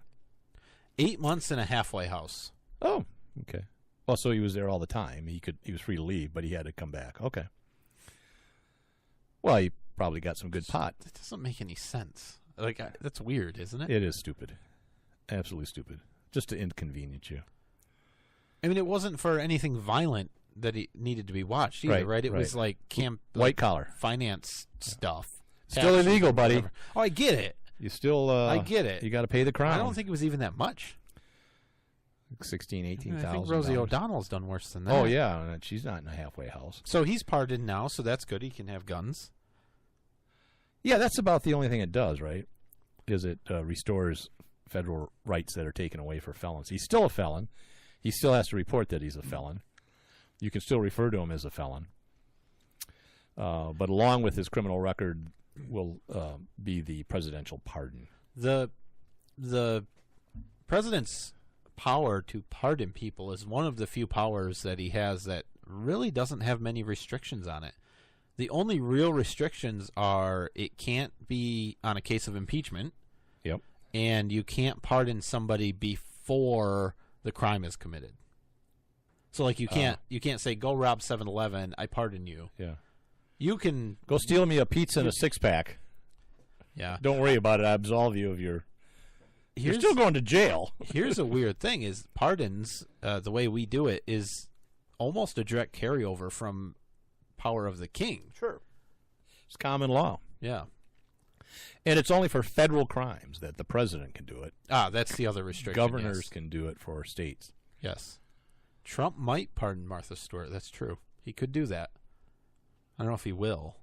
8 months in a halfway house. Oh, okay. Well, so he was there all the time. He was free to leave, but he had to come back. Okay. Well, he probably got some good pot. That doesn't make any sense. Like that's weird, isn't it? It is stupid. Absolutely stupid. Just to inconvenience you. I mean, it wasn't for anything violent that he needed to be watched either, right? It was like white collar finance stuff. Still illegal, buddy. Whatever. Oh, I get it. You still I get it. You got to pay the crown. I don't think it was even that much. 16,000, $18,000. I think Rosie O'Donnell's done worse than that. Oh yeah, she's not in a halfway house. So he's pardoned now, so that's good. He can have guns. Yeah, that's about the only thing it does, right? Is it restores federal rights that are taken away for felons. He's still a felon. He still has to report that he's a felon. You can still refer to him as a felon. But along with his criminal record will be the presidential pardon. The president's power to pardon people is one of the few powers that he has that really doesn't have many restrictions on it. The only real restrictions are it can't be on a case of impeachment. Yep. And you can't pardon somebody before the crime is committed. So like you can't say go rob 7-Eleven, I pardon you. Yeah. You can go steal me a pizza and a 6-pack. Yeah. Don't worry about it. I absolve you of your You're still going to jail. Here's a weird thing is pardons, the way we do it is almost a direct carryover from power of the king. Sure. It's common law. Yeah. And it's only for federal crimes that the president can do it. That's the other restriction. Governors yes. can do it for states. Yes. Trump might pardon Martha Stewart. That's true. He could do that. I don't know if he will.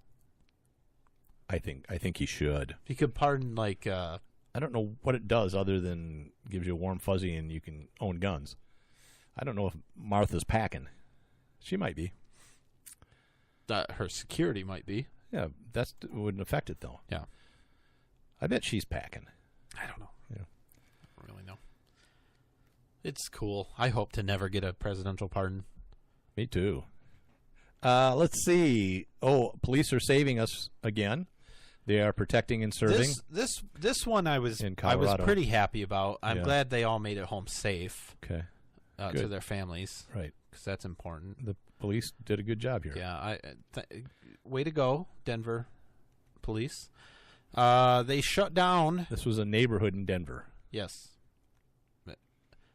I think he should. He could pardon like I don't know what it does other than gives you a warm fuzzy and you can own guns. I don't know if Martha's packing. She might be. Her security might be. Yeah, that wouldn't affect it though. Yeah. I bet she's packing. I don't know. Yeah. I don't really know. It's cool. I hope to never get a presidential pardon. Me too. Let's see. Oh, police are saving us again. They are protecting and serving. This one I was pretty happy about. I'm glad they all made it home safe. Okay. To their families. Right. Because that's important. The police did a good job here. Yeah. Way to go, Denver police. They shut down. This was a neighborhood in Denver. Yes.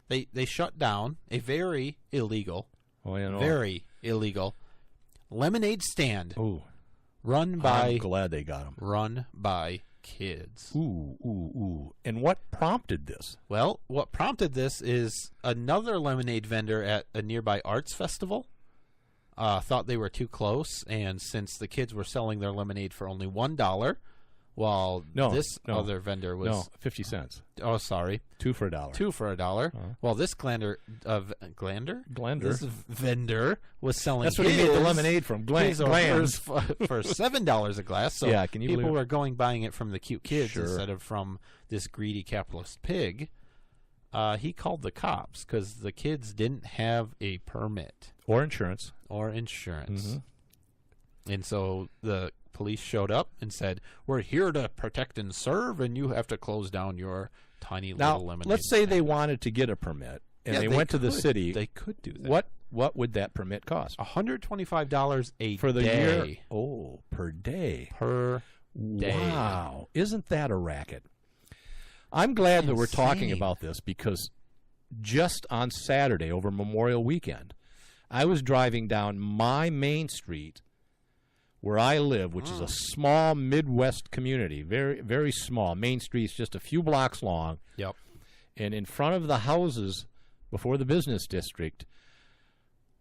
They shut down a very illegal, very illegal lemonade stand. Ooh. Run by. I'm glad they got them. Run by kids. Ooh. And what prompted this? Well, what prompted this is another lemonade vendor at a nearby arts festival thought they were too close, and since the kids were selling their lemonade for only $1, while this other vendor was 50 cents. Oh, sorry, 2 for $1. 2 for $1. Well, this Glander, this vendor was selling. That's what he made the lemonade from. Glands for $7 a glass. So yeah, can you people believe were buying it from the cute kids Sure. instead of from this greedy capitalist pig. He called the cops because the kids didn't have a permit or insurance. Mm-hmm. And so the police showed up and said, "We're here to protect and serve, and you have to close down your tiny little lemonade." Let's say they wanted to get a permit, and they went to the city. They could do that. What would that permit cost? $125 a for the day. year. Oh, per day. Per day. Wow, isn't that a racket? I'm glad that we're talking about this because just on Saturday over Memorial Weekend, I was driving down my main street where I live, which is a small Midwest community, very, very small. Main Street's just a few blocks long. Yep. And in front of the houses before the business district,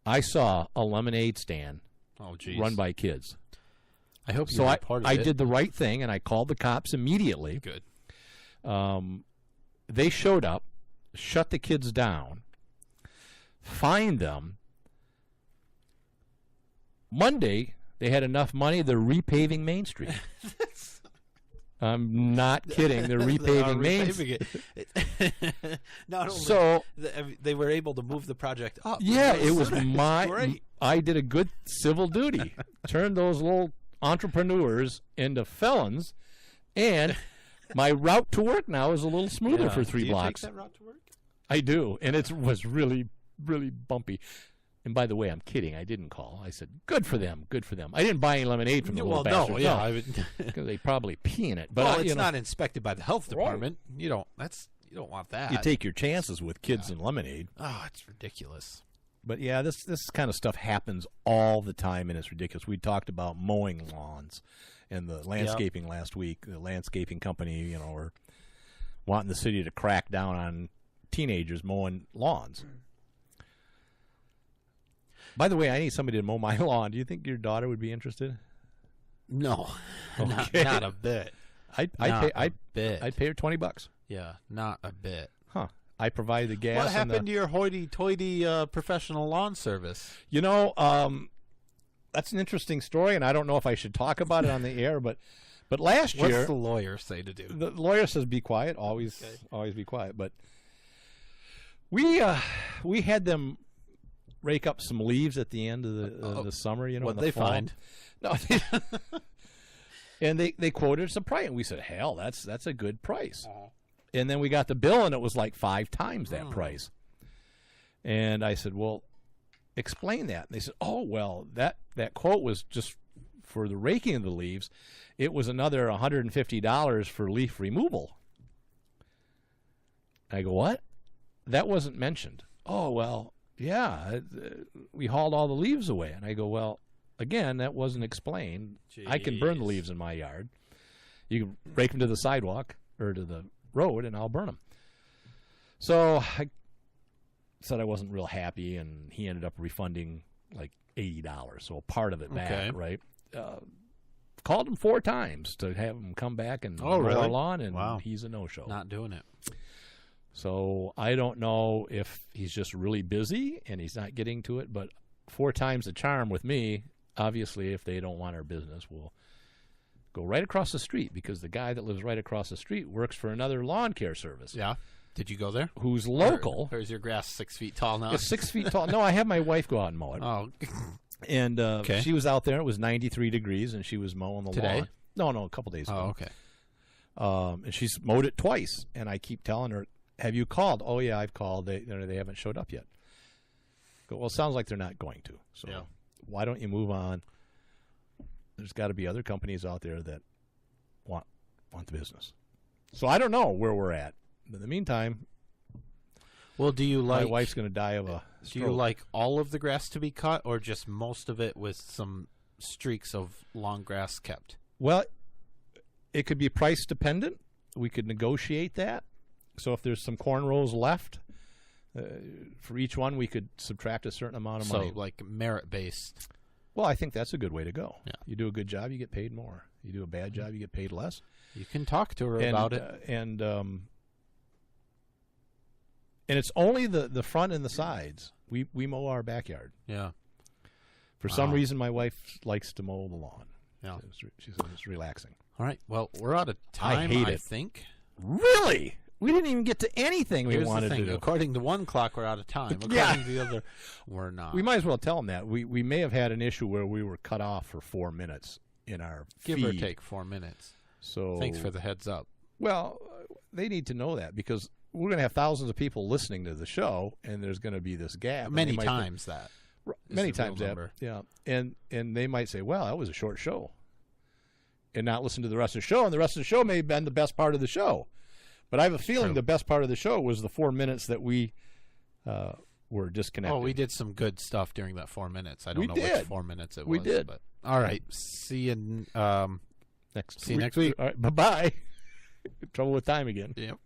I saw a lemonade stand run by kids. I hope so. You were part of I it. did the right thing, and I called the cops immediately. Good. They showed up, shut the kids down, fined them. Monday, they had enough money, they're repaving Main Street. I'm not kidding. They're repaving Main Street. Not only so they were able to move the project up. Yeah, it was great. I did a good civil duty. Turned those little entrepreneurs into felons, and my route to work now is a little smoother for 3 blocks. Do you take that route to work? I do, and it was really, really bumpy. And by the way, I'm kidding. I didn't call. I said, "Good for them, good for them." I didn't buy any lemonade from the little bastards. Because they probably pee in it. But it's not inspected by the health department. You don't want that. You take your chances with kids and lemonade. Oh, it's ridiculous. But yeah, this kind of stuff happens all the time, and it's ridiculous. We talked about mowing lawns and the landscaping last week. The landscaping company, were wanting the city to crack down on teenagers mowing lawns. By the way, I need somebody to mow my lawn. Do you think your daughter would be interested? No, okay. not a bit. I'd pay her $20. Yeah, not a bit. Huh. I provide the gas. What happened to your hoity-toity professional lawn service? That's an interesting story, and I don't know if I should talk about it on the air. But last year, what's the lawyer say to do? The lawyer says be quiet. Always be quiet. But we had them rake up some leaves at the end of the summer. What in the they fall. find? No. And they quoted us a price, and we said, "Hell, that's a good price." And then we got the bill, and it was like 5 times that price. And I said, "Well, explain that." And they said, "Oh, well, that quote was just for the raking of the leaves. It was another $150 for leaf removal." I go, "What? That wasn't mentioned." "Oh, well, yeah, we hauled all the leaves away." And I go, "Well, again, that wasn't explained. I can burn the leaves in my yard. You can rake them to the sidewalk or to the road, and I'll burn them." So I said I wasn't real happy, and he ended up refunding like $80, so a part of it back, right? Called him 4 times to have him come back and mow our lawn, and he's a no-show. Not doing it. So I don't know if he's just really busy and he's not getting to it, but 4 times the charm with me. Obviously, if they don't want our business, we'll go right across the street, because the guy that lives right across the street works for another lawn care service. Yeah. Did you go there? Who's local. Or is your grass 6 feet tall now? It's 6 feet tall. No, I have my wife go out and mow it. Oh. And she was out there. It was 93 degrees, and she was mowing the lawn. Today? No, a couple days ago. Oh, okay. And she's mowed it twice, and I keep telling her, "Have you called?" "Oh, yeah, I've called. They haven't showed up yet." Go, "Well, it sounds like they're not going to. So why don't you move on? There's got to be other companies out there that want want the business. So I don't know where we're at. But in the meantime, well, do you like? My wife's going to die of a stroke. Do you like all of the grass to be cut, or just most of it with some streaks of long grass kept? Well, it could be price dependent. We could negotiate that. So if there's some corn rows left, for each one, we could subtract a certain amount of money. So like merit based. Well, I think that's a good way to go. Yeah. You do a good job, you get paid more. You do a bad job, you get paid less. You can talk to her about it. And it's only the front and the sides. We mow our backyard. Yeah. For some reason, my wife likes to mow the lawn. Yeah. She says it's relaxing. All right. Well, we're out of time, I think. Really? We didn't even get to anything we wanted to do. According to one clock, we're out of time. According to the other, we're not. We might as well tell them that. We may have had an issue where we were cut off for 4 minutes in our Give feed. or take 4 minutes. So thanks for the heads up. Well, they need to know that because we're going to have thousands of people listening to the show, and there's going to be this gap. Many times that. Many times that. Yeah. And they might say, well, that was a short show. And not listen to the rest of the show, and the rest of the show may have been the best part of the show. But I have a feeling the best part of the show was the 4 minutes that we were disconnected. Oh, we did some good stuff during that 4 minutes. I don't know which 4 minutes it was. We did. But, all right. See you next week. All right, bye-bye. Trouble with time again. Yep.